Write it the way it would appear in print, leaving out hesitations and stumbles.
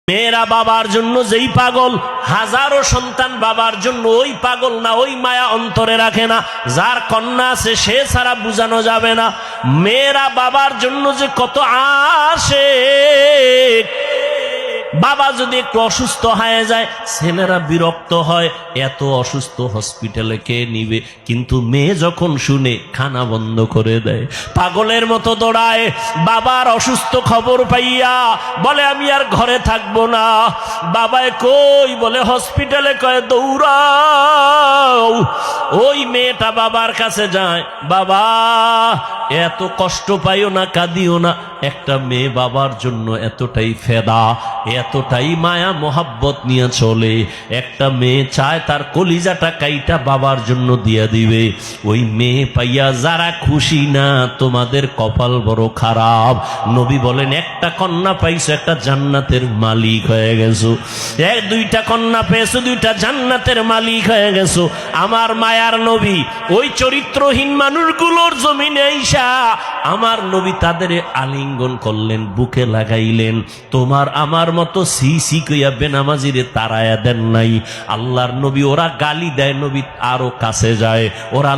মেয়েরা বাবার জন্য যেই পাগল, হাজারো সন্তান বাবার জন্য ওই পাগল না, ওই মায়া অন্তরে রাখে না। যার কন্যা আছে সে ছাড়া বুঝানো যাবে না। মেয়েরা বাবার জন্য যে কত আশিক। বাবা যদি একটু অসুস্থ হয়ে যায় ছেলেরা বিরক্ত হয়, এত অসুস্থ হসপিটালে কে নিবে, কিন্তু মেয়ে যখন শুনে খানা বন্ধ করে দেয়, পাগলের মতো দৌড়ায়। বাবার অসুস্থ খবর পাইয়া বলে আমি আর ঘরে থাকবো না। বাবায় কই, বলে হসপিটালে, কয় দৌড়াও। ওই মেয়েটা বাবার কাছে যায়, বাবা এত কষ্ট পাইও না, কাঁদিও না। একটা মেয়ে বাবার জন্য এতটাই ফেদা, এতটাই মায়া মোহাব্বত নিয়ে চলে। একটা মেয়ে চায় তার কলিজাটা কাইটা বাবার জন্য দিয়ে দিবে। ওই মেয়ে পাইয়া যারা খুশি না, তোমাদের কপাল বড় খারাপ। নবী বলেন একটা কন্যা পাইছো, একটা জান্নাতের মালিক হয়ে গেছো। দুইটা কন্যা পেয়েছো, দুইটা জান্নাতের মালিক হয়ে গেছো। আমার মায়ার নবী ওই চরিত্রহীন মানুষগুলোর জমিনে আইসা আমার নবী তাদের আলিঙ্গন করলেন, বুকে লাগাইলেন। তোমার আমার মতো সি সি কইয়া বেনামাজিরে তারায়া দেন নাই। আল্লাহর নবী ওরা গালি দেয়, নবী আরো কাছে যায়, ওরা